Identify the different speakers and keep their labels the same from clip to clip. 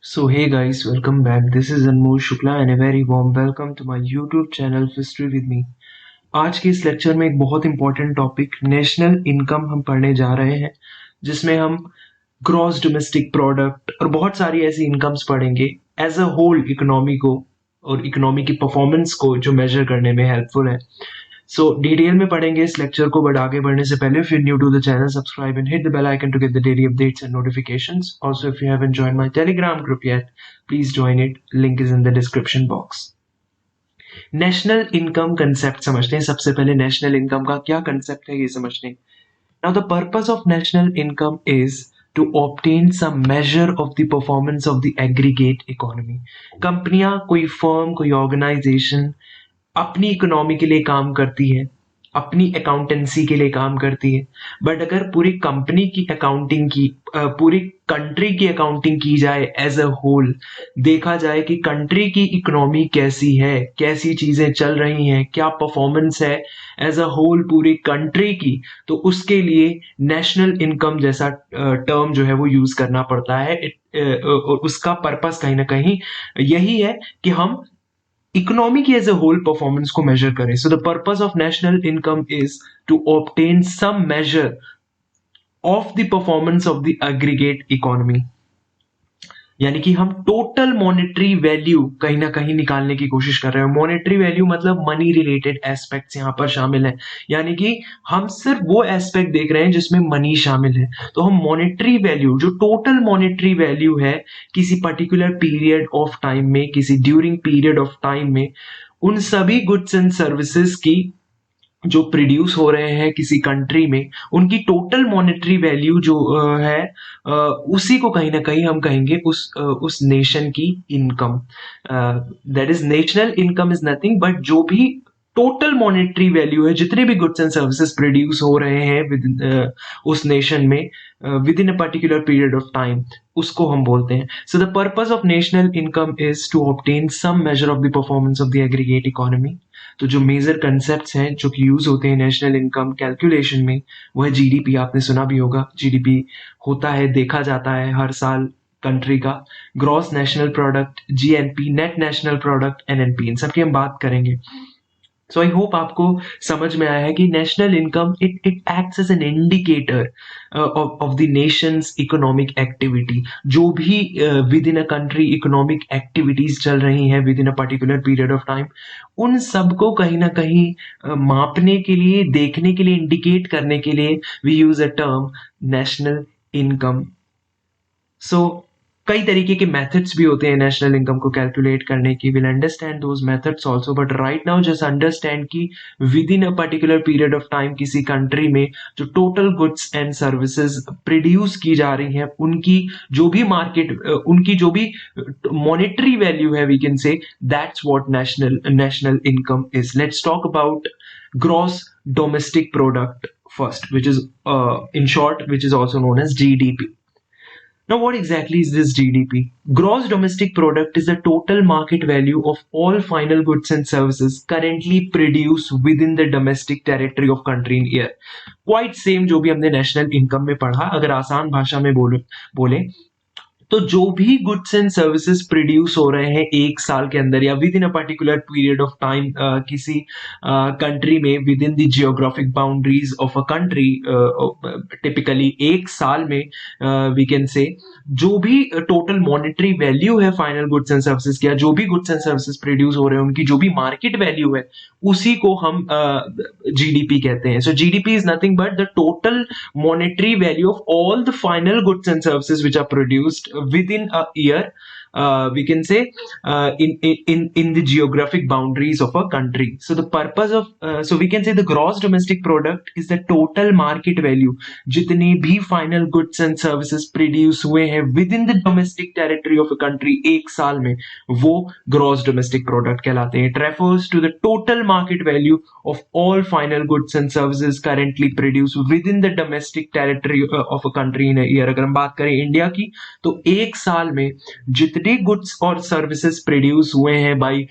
Speaker 1: So hey guys, welcome back. This is Anmol Shukla and a very warm welcome to my YouTube channel History with me. आज के इस lecture में एक बहुत important topic national income हम पढ़ने जा रहे हैं, जिसमें हम ग्रॉस डोमेस्टिक प्रोडक्ट और बहुत सारी ऐसी इनकम्स पढ़ेंगे एज अ होल इकोनॉमी को और इकोनॉमी की परफॉर्मेंस को जो मेजर करने में हेल्पफुल है. सो डिटेल में पढ़ेंगे इस लेक्चर को, बट आगे बढ़ने से पहले if you're new to the channel, subscribe and hit the bell icon to get the daily updates and notifications. Also, if you haven't joined my Telegram group yet, please join it. Link is in the description box. National income concept समझते हैं. सबसे पहले national income का क्या concept है ये समझते हैं. Now the purpose of national income is to obtain some measure of the performance of the aggregate economy. कंपनियां, कोई फर्म, कोई ऑर्गेनाइजेशन अपनी इकोनॉमी के लिए काम करती है, अपनी अकाउंटेंसी के लिए काम करती है, बट अगर पूरी कंपनी की अकाउंटिंग की, पूरी कंट्री की अकाउंटिंग की जाए एज अ होल, देखा जाए कि कंट्री की इकोनॉमी कैसी है, कैसी चीजें चल रही हैं, क्या परफॉर्मेंस है एज अ होल पूरी कंट्री की, तो उसके लिए नेशनल इनकम जैसा टर्म जो है वो यूज करना पड़ता है. उसका पर्पस कहीं ना कहीं यही है कि हम इकोनॉमी की एज अ होल परफॉर्मेंस को मेजर करें. So the purpose of national income is to obtain some measure of the performance of the aggregate economy, यानी कि हम टोटल मॉनेटरी वैल्यू कहीं ना कहीं निकालने की कोशिश कर रहे हैं. मॉनेटरी वैल्यू मतलब मनी रिलेटेड एस्पेक्ट्स यहां पर शामिल है, यानी कि हम सिर्फ वो एस्पेक्ट देख रहे हैं जिसमें मनी शामिल है. तो हम मॉनेटरी वैल्यू, जो टोटल मॉनेटरी वैल्यू है किसी पर्टिकुलर पीरियड ऑफ टाइम में, किसी ड्यूरिंग पीरियड ऑफ टाइम में, उन सभी गुड्स एंड सर्विसेज की जो प्रोड्यूस हो रहे हैं किसी कंट्री में, उनकी टोटल मॉनेटरी वैल्यू जो है, उसी को कहीं ना कहीं हम कहेंगे उस नेशन की income. That is national income is nothing but जो भी टोटल मॉनेटरी वैल्यू है, जितने भी गुड्स एंड सर्विसेज प्रोड्यूस हो रहे हैं विद उस नेशन में within a particular period of time, उसको हम बोलते हैं. So the purpose of national income is to obtain some measure of the performance of the aggregate economy. तो जो मेजर कंसेप्ट्स हैं जो कि यूज होते हैं नेशनल इनकम कैलकुलेशन में, वो है जीडीपी. आपने सुना भी होगा, जीडीपी होता है, देखा जाता है हर साल कंट्री का. Gross national product, GNP, net national product, NNP, इन सब की हम बात करेंगे. सो आई होप आपको समझ में आया है कि national income it acts as an indicator of the nation's economic activity. जो भी within a country economic activities चल रही हैं within a particular period of time, उन सबको कहीं ना कहीं मापने के लिए, देखने के लिए, इंडिकेट करने के लिए we use a term national income. So कई तरीके के मेथड्स भी होते हैं नेशनल इनकम को कैलकुलेट करने की. Will understand those methods also, but right now just understand कि within a particular period of time किसी कंट्री में जो total goods and services produce की जा रही हैं, उनकी जो भी मार्केट, उनकी जो भी मॉनेटरी वैल्यू है, we can say that's what national income is. Let's talk about gross domestic product first, which is in short, which is also known as GDP. Now, what exactly is this GDP? Gross domestic product is the total market value of all final goods and services currently produced within the domestic territory of country in year. Quite same जो भी हमने national income में पढ़ा. अगर आसान भाषा में बोले तो जो भी गुड्स एंड सर्विसेज प्रोड्यूस हो रहे हैं एक साल के अंदर या with in a particular period of time किसी कंट्री में, within the geographic boundaries of a country, typically एक साल में वी कैन से जो भी टोटल मॉनेटरी वैल्यू है फाइनल गुड्स एंड सर्विसेज की, जो भी गुड्स एंड सर्विसेज प्रोड्यूस हो रहे हैं उनकी जो भी मार्केट वैल्यू है, उसी को हम जीडीपी कहते हैं. So GDP is nothing but the total monetary value of all the final goods and services which are produced within a year, we can say in the geographic boundaries of a country. So the purpose of so we can say the gross domestic product is the total market value, जितने भी final goods and services produce हुए हैं within the domestic territory of a country एक साल में, वो gross domestic product कहलाते हैं. It refers to the total market value of all final goods and services currently produced within the domestic territory of a country in a year. अगर हम बात करें इंडिया की, तो एक साल में जितने गुड्स और सर्विसेज प्रोड्यूस हुए हैं बाय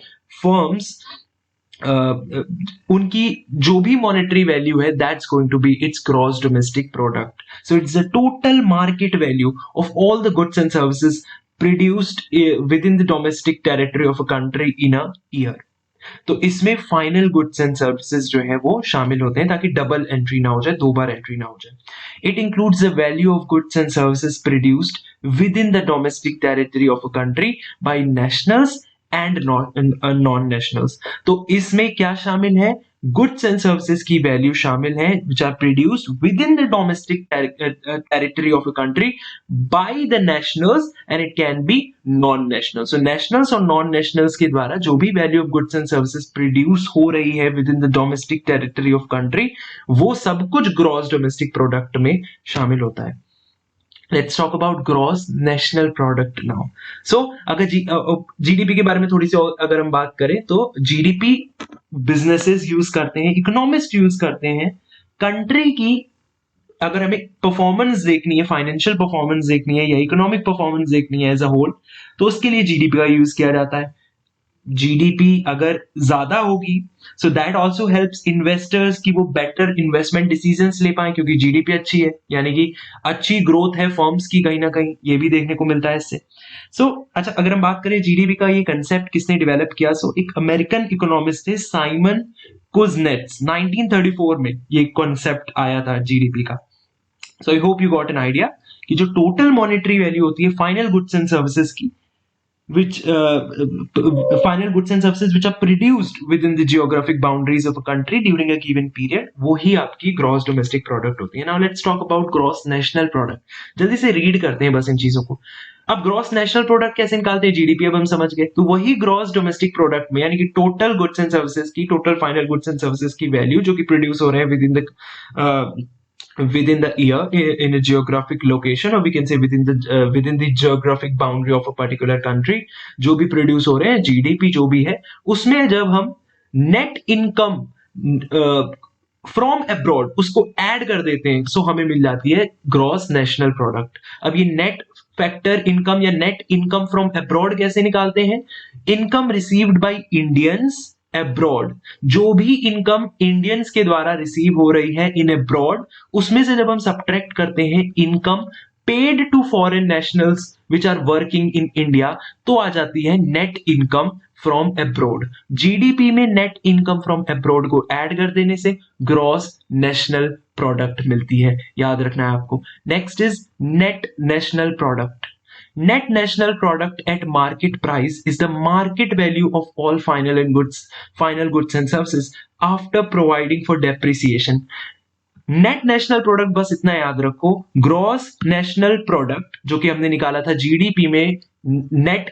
Speaker 1: फर्म्स, उनकी जो भी मॉनेटरी वैल्यू है, that's going to be its gross domestic product. So it's the total market value of all the goods and services produced within the domestic territory of a country in a year. तो इसमें final goods and services जो है वो शामिल होते हैं, ताकि double entry ना हो जाए, दो बार एंट्री ना हो जाए। It includes the value of goods and services produced within the domestic territory of a country by nationals and non nationals. तो इसमें क्या शामिल है? गुड्स एंड सर्विसेज की वैल्यू शामिल है which are produced within the domestic territory of a country by the nationals and it can be non national. So nationals और non nationals के द्वारा जो भी value of goods and services produce हो रही है with in the domestic territory of country, वो सब कुछ ग्रॉस डोमेस्टिक प्रोडक्ट में शामिल होता है। Let's talk about gross national product now. So अगर जीडीपी के बारे में थोड़ी सी और अगर हम बात करें तो जीडीपी बिजनेसेस यूज करते हैं, इकोनॉमिस्ट यूज करते हैं कंट्री की, अगर हमें परफॉर्मेंस देखनी है, फाइनेंशियल परफॉर्मेंस देखनी है या इकोनॉमिक परफॉर्मेंस देखनी है एज अ होल, तो उसके लिए जीडीपी का यूज किया जाता है। जीडीपी अगर ज्यादा होगी so that also helps investors कि वो बेटर इन्वेस्टमेंट डिसीजंस ले पाए, क्योंकि जीडीपी अच्छी है यानी कि अच्छी ग्रोथ है फर्म्स की कहीं ना कहीं, ये भी देखने को मिलता है इससे। अच्छा, अगर हम बात करें जीडीपी का, ये कंसेप्ट किसने डेवलप किया? एक अमेरिकन इकोनॉमिस्ट थे साइमन कुजनेट्स, 1934 में ये कॉन्सेप्ट आया था जीडीपी का। So I hope you got an idea कि जो टोटल मॉनेटरी वैल्यू होती है फाइनल गुड्स एंड सर्विसेज की, which final goods and services which are produced within the geographic boundaries of a country during a given period, वो ही आपकी gross domestic product होती है। Now let's talk about gross national product. जल्दी से read करते हैं बस इन चीजों को। अब ग्रॉस नेशनल प्रोडक्ट कैसे निकालते हैं? जीडीपी अब हम समझ गए, तो वही ग्रॉस डोमेस्टिक प्रोडक्ट में यानी कि टोटल गुड्स एंड सर्विसेज की, total final goods and services की वैल्यू जो कि प्रोड्यूस हो रहे हैं within the year in a geographic location, or we can say within the geographic boundary of a particular country, जो भी प्रोड्यूस हो रहे हैं, जीडीपी जो भी है, उसमें जब हम नेट इनकम फ्रॉम अब्रॉड उसको ऐड कर देते हैं, सो हमें मिल जाती है ग्रॉस नेशनल प्रोडक्ट। अब ये नेट फैक्टर इनकम या नेट इनकम फ्रॉम अब्रॉड कैसे निकालते हैं? Income received by Indians abroad, जो भी इनकम इंडियंस के द्वारा रिसीव हो रही है इन अब्रॉड, उसमें से जब हम सब्ट्रैक्ट करते हैं income paid to foreign nationals which are working in India, तो आ जाती है net income from abroad. GDP में नेट इनकम फ्रॉम अब्रॉड को ऐड कर देने से ग्रॉस नेशनल प्रोडक्ट मिलती है, याद रखना है आपको। Next is net national product. Net national product at market price is the market value of all final goods and services after providing for depreciation. Net national product बस इतना याद रखो, ग्रॉस नेशनल प्रोडक्ट जो कि हमने निकाला था GDP में नेट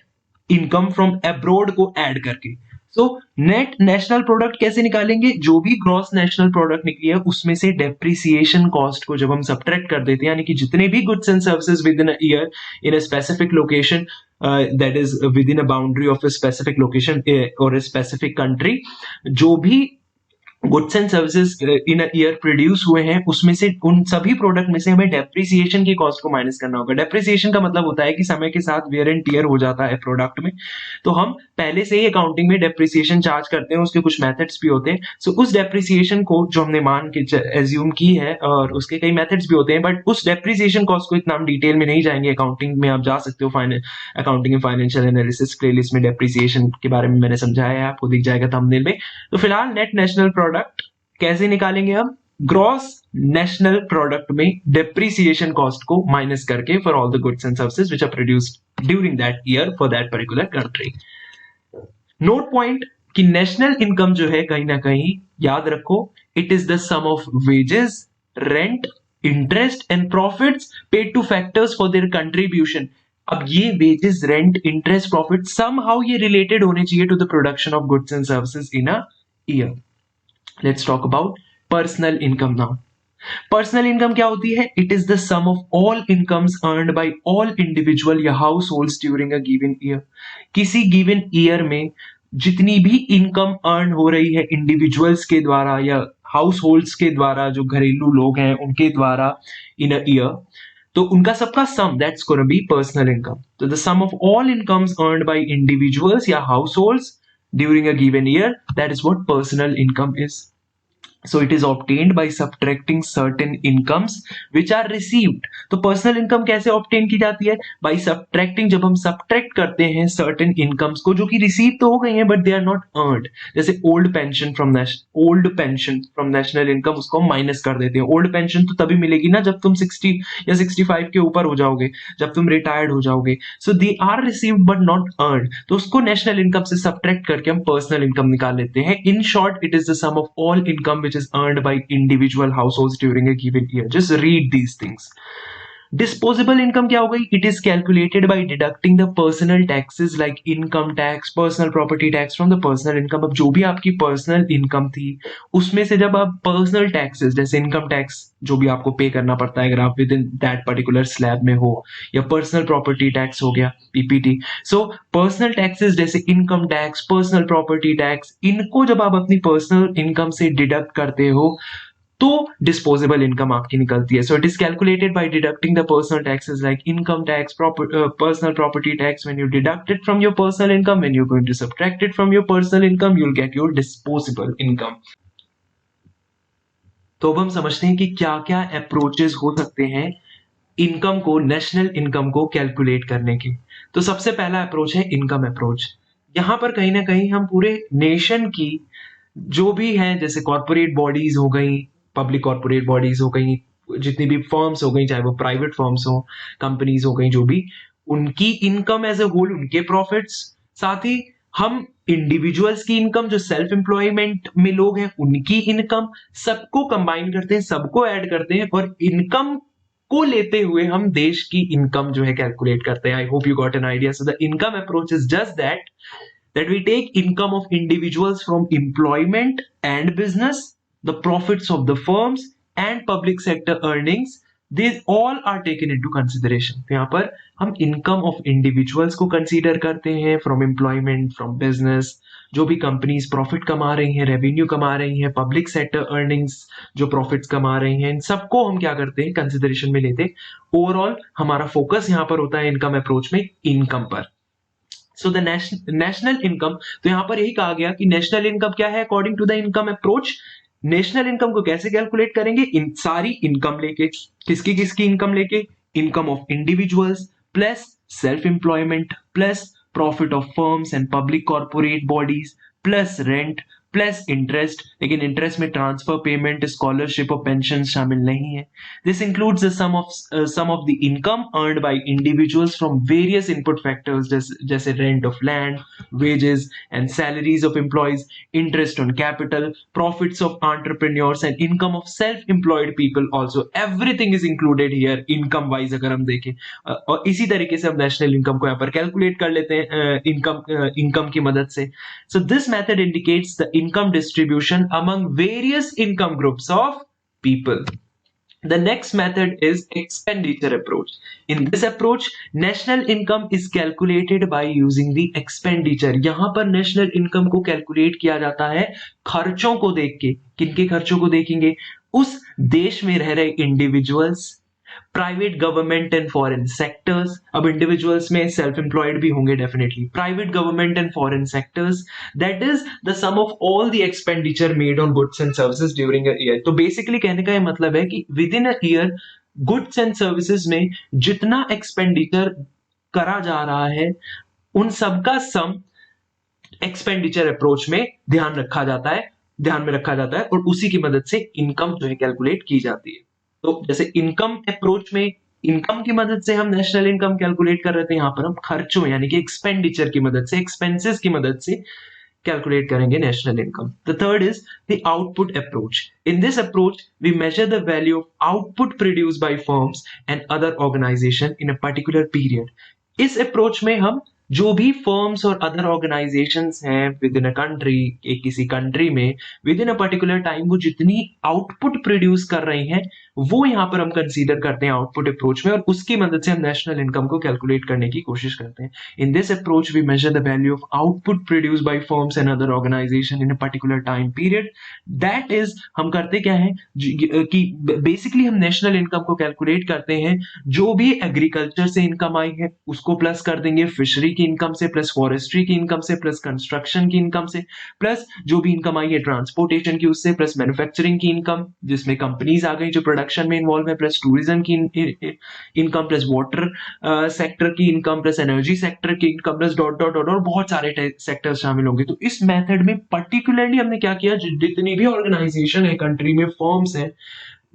Speaker 1: इनकम फ्रॉम अब्रॉड को ऐड करके। नेट नेशनल प्रोडक्ट कैसे निकालेंगे? जो भी ग्रॉस नेशनल प्रोडक्ट निकली है उसमें से डेप्रिसिएशन कॉस्ट को जब हम सब्ट्रैक्ट कर देते हैं, यानी कि जितने भी goods and services with in a year in a specific location, that is with in a boundary of a specific location और अ स्पेसिफिक कंट्री, जो भी goods and services in year produce हुए हैं, उसमें से उन सभी प्रोडक्ट में से हमें डेप्रिसिएशन की कॉस्ट को माइनस करना होगा। डेप्रिसिएशन का मतलब होता है कि समय के साथ वेयर एंड टियर हो जाता है प्रोडक्ट में, तो हम पहले से ही अकाउंटिंग में डेप्रिसिएशन चार्ज करते हैं, उसके कुछ मेथड्स भी होते हैं। सो उस डेप्रिसिएशन को जो हमने मान के एज्यूम की है, और उसके कई मेथड्स भी होते हैं, बट उस डेप्रिसिएशन कॉस्ट को इतना हम डिटेल में नहीं जाएंगे। अकाउंटिंग में आप जा सकते हो, accounting and financial analysis playlist में डेप्रिसिएशन के बारे में मैंने समझाया है, आपको दिख जाएगा थंबनेल में। तो फिलहाल नेट नेशनल प्रोडक्ट कैसे निकालेंगे हम? ग्रॉस नेशनल प्रोडक्ट में डेप्रिसिएशन कॉस्ट को माइनस करके for all the goods and services which are produced during that year for that particular country. Note point कि नेशनल इनकम जो है कहीं ना कहीं याद रखो, it is the sum of wages, rent, interest and profits paid to factors for their contribution. अब ये wages, rent, interest, profit somehow ये रिलेटेड होने चाहिए to the production of goods and services in a year. Let's talk about personal income now. Personal income क्या होती है? It is the sum of all incomes earned by all individual या households during a given year. किसी given year में जितनी भी income earn हो रही है इंडिविजुअल्स के द्वारा या हाउस के द्वारा, जो घरेलू लोग हैं उनके द्वारा इन अ ईयर, तो उनका सबका sum, that's gonna be personal income. तो the sum of all incomes earned by individuals या house during a given year, that is what personal income is. So it is obtained by subtracting certain incomes which are received. तो personal income कैसे obtain की जाती है? by subtracting, जब हम subtract करते हैं certain incomes को जो कि रिसीव तो हो गई हैं but they are not earned. जैसे old pension from national income, उसको हम माइनस कर देते हैं। ओल्ड पेंशन तो तभी मिलेगी ना जब तुम 60 या 65 के ऊपर हो जाओगे, जब तुम रिटायर्ड हो जाओगे। So they are received but not earned, तो उसको नेशनल इनकम से सब्ट्रैक्ट करके हम पर्सनल इनकम निकाल लेते हैं। In short, it is the sum of all income which is earned by individual households during a given year. Just read these things. Disposable income क्या हो गई? It is calculated by deducting the personal taxes like income tax, personal property tax from the personal income. अब जो भी आपकी personal income थी उसमें से जब आप पर्सनल टैक्सेस जैसे इनकम टैक्स जो भी आपको पे करना पड़ता है अगर आप with in that particular slab में हो, या पर्सनल प्रॉपर्टी टैक्स हो गया पीपीटी। सो पर्सनल टैक्सेस जैसे income tax, personal property tax, इनको जब आप अपनी पर्सनल इनकम से डिडक्ट करते हो तो डिस्पोजेबल इनकम आपकी निकलती है। So it is calculated by deducting the personal taxes like income tax, personal property tax. When you deduct it from your personal income, when you are going to subtract it from your personal income, you will get your disposable income. तो अब हम समझते हैं कि क्या क्या approaches हो सकते हैं इनकम को, नेशनल इनकम को कैलकुलेट करने के। तो सबसे पहला अप्रोच है इनकम अप्रोच। यहां पर कहीं ना कहीं हम पूरे नेशन की जो भी है, जैसे कॉर्पोरेट बॉडीज हो गई, पब्लिक कॉर्पोरेट बॉडीज हो गई, जितनी भी फर्म्स हो गई, चाहे वो प्राइवेट फर्म्स हो, कंपनीज हो गई, जो भी, उनकी इनकम एज ए होल, उनके प्रॉफिट्स, साथ ही हम इंडिविजुअल्स की इनकम, जो सेल्फ एम्प्लॉयमेंट में लोग हैं उनकी इनकम, सबको कंबाइन करते हैं, सबको ऐड करते हैं और इनकम को लेते हुए हम देश की इनकम जो है कैलकुलेट करते हैं। आई hope you got an idea. So the income approach is just that we take income of individuals from employment and business, the profits of the firms and public sector earnings, these all are taken into consideration. तो यहाँ पर हम income of individuals को consider करते हैं, from employment, from business, जो भी companies profit कमा रही हैं, रेवेन्यू कमा रही हैं, पब्लिक सेक्टर अर्निंग्स जो प्रॉफिट्स कमा रही हैं, इन सबको हम क्या करते हैं, कंसिडरेशन में लेते हैं। ओवरऑल हमारा फोकस यहाँ पर होता है इनकम अप्रोच में इनकम पर। सो द नेशनल इनकम, तो यहां पर यही कहा गया कि नेशनल इनकम क्या है according to the income approach. National income को कैसे कैलकुलेट करेंगे? इन सारी इनकम लेके, किसकी किसकी इनकम लेके, income of individuals plus self employment plus profit of firms and public corporate bodies plus rent plus interest. लेकिन इंटरेस्ट में ट्रांसफर पेमेंट, स्कॉलरशिप और पेंशन शामिल नहीं है। This includes the sum of the income earned by individuals from various input factors जैसे rent of land, wages and salaries of employees, interest on capital, profits of entrepreneurs and income of self employed people also. Everything is included here income wise अगर हम देखें। और इसी तरीके से हम national income को यहाँ पर कैलकुलेट कर लेते हैं इनकम की मदद से। So this method indicates the income distribution among various income groups of people. The next method is expenditure approach. In this approach, national income is calculated by using the expenditure. यहां पर national income को calculate किया जाता है खर्चों को देख के। किनके खर्चों को देखेंगे? उस देश में रह रहे individuals, private government and foreign sectors. अब इंडिविजुअल्स में सेल्फ एम्प्लॉयड भी होंगे definitely, private government and foreign sectors, that is the sum of all the expenditure made on goods and services during a year. तो basically कहने का ये मतलब है कि within a year goods and services में जितना एक्सपेंडिचर करा जा रहा है उन सबका सम एक्सपेंडिचर अप्रोच में ध्यान में रखा जाता है और उसी की मदद से इनकम जो है कैलकुलेट की जाती है। तो जैसे इनकम अप्रोच में इनकम की मदद से हम नेशनल इनकम कैलकुलेट कर रहे थे, यहां पर हम खर्चों यानी कि एक्सपेंडिचर की मदद से, एक्सपेंसेस की मदद से कैलकुलेट करेंगे national income. The third is the output approach. In this approach we measure the value of output produced by firms and other organization in a particular period. इस अप्रोच में हम जो भी फर्म्स और अदर ऑर्गेनाइजेशंस हैं within a country, किसी country में within a particular time वो जितनी आउटपुट प्रोड्यूस कर रही हैं वो यहां पर हम कंसीडर करते हैं आउटपुट अप्रोच में, और उसकी मदद से हम नेशनल इनकम को कैलकुलेट करने की कोशिश करते हैं। In this approach we measure the value of output produce by firms and other organization in a particular time period. That is, हम करते क्या है कि बेसिकली हम नेशनल इनकम को कैलकुलेट करते हैं जो भी एग्रीकल्चर से इनकम आई है उसको प्लस कर देंगे, फिशरी की इनकम से, प्लस फॉरेस्ट्री की इनकम से, प्लस कंस्ट्रक्शन की इनकम से, प्लस जो भी इनकम आई है ट्रांसपोर्टेशन की उससे, प्लस मैन्युफैक्चरिंग की इनकम जिसमें कंपनीज आ गई जो प्रोडक्शन में इन्वॉल्व है, प्लस टूरिज्म की इनकम, प्लस वाटर सेक्टर की इनकम, प्लस एनर्जी सेक्टर की income, plus dot dot dot और बहुत सारे सेक्टर शामिल होंगे। तो इस मेथड में पर्टिकुलरली हमने क्या किया, जितनी भी ऑर्गेनाइजेशन है कंट्री में, फर्म्स है,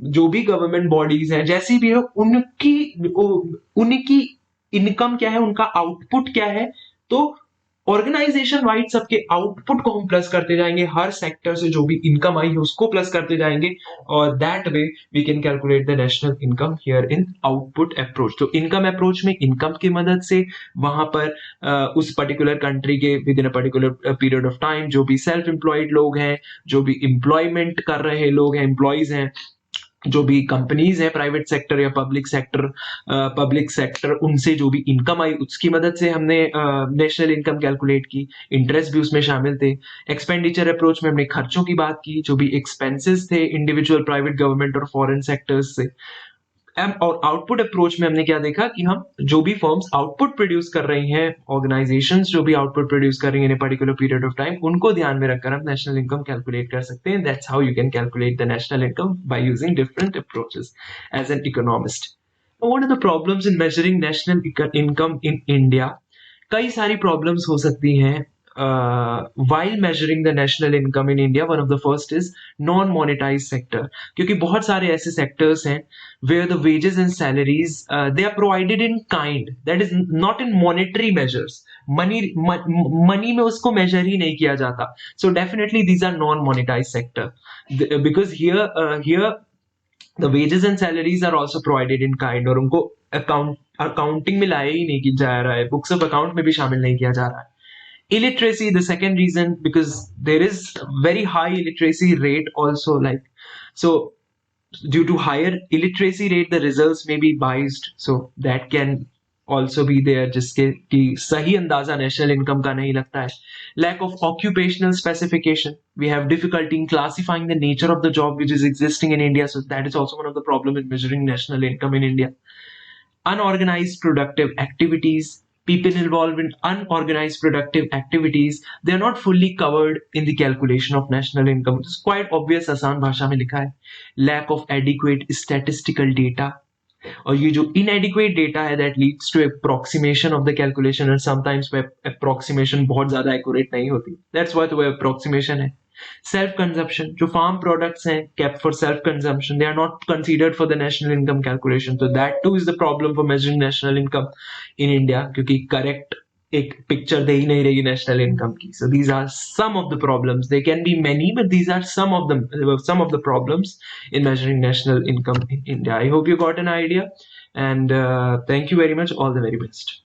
Speaker 1: जो भी गवर्नमेंट बॉडीज हैं, जैसी भी है, उनकी इनकम क्या है, उनका आउटपुट क्या है, तो ऑर्गेनाइजेशन वाइड सबके आउटपुट को हम प्लस करते जाएंगे, हर सेक्टर से जो भी इनकम आई है उसको प्लस करते जाएंगे, और that way we can calculate the national income here in output approach. तो इनकम अप्रोच में इनकम की मदद से वहां पर उस पर्टिकुलर कंट्री के within a particular period of time जो भी सेल्फ एम्प्लॉयड लोग हैं, जो भी एम्प्लॉयमेंट कर रहे लोग हैं, एम्प्लॉयज हैं, जो भी कंपनीज है प्राइवेट सेक्टर या पब्लिक सेक्टर, उनसे जो भी इनकम आई उसकी मदद से हमने नेशनल इनकम कैलकुलेट की। इंटरेस्ट भी उसमें शामिल थे। एक्सपेंडिचर अप्रोच में हमने खर्चों की बात की, जो भी एक्सपेंसेस थे इंडिविजुअल, प्राइवेट, गवर्नमेंट और फॉरेन सेक्टर्स से। और आउटपुट अप्रोच में हमने क्या देखा कि हम जो भी फर्म्स आउटपुट प्रोड्यूस कर रही हैं, ऑर्गेनाइजेशंस जो भी आउटपुट प्रोड्यूस कर रही हैं इन पर्टिकुलर पीरियड ऑफ टाइम, उनको ध्यान में रखकर हम नेशनल इनकम कैलकुलेट कर सकते हैं। That's how you can calculate the national income by using different approaches as an economist. What are the problems in measuring national income in India? कई सारी प्रॉब्लम्स हो सकती हैं while measuring the national income in India. One of the first is non-monetized sector, क्योंकि बहुत सारे ऐसे sectors हैं where the wages and salaries they are provided in kind, that is not in monetary measures. money में उसको measure ही नहीं किया जाता. So definitely these are non-monetized sector, because here the wages and salaries are also provided in kind, और उनको accounting में लाया ही नहीं जा रहा है, बुक्स ऑफ अकाउंट में भी शामिल नहीं किया जा रहा है। Illiteracy, the second reason, because there is very high illiteracy rate also, like, so due to higher illiteracy rate the results may be biased, so that can also be there, जिसके कि सही अंदाजा नेशनल इनकम का नहीं लगता है। Lack of occupational specification, we have difficulty in classifying the nature of the job which is existing in India, so that is also one of the problem in measuring national income in India. Unorganized productive activities, people involved in unorganized productive activities, they are not fully covered in the calculation of national income. It's quite obvious, आसान भाषा में लिखा है। Lack of adequate statistical data, और ये जो inadequate data है that leads to approximation of the calculation, and sometimes approximation बहुत ज़्यादा accurate नहीं होती, that's what वो approximation है। Self consumption, जो farm products हैं kept for self consumption, they are not considered for the national income calculation, so that too is the problem for measuring national income in India, क्योंकि correct एक picture दे ही नहीं रही national income की। So these are some of the problems, they can be many, but these are some of the problems in measuring national income in India. I hope you got an idea, and thank you very much, all the very best.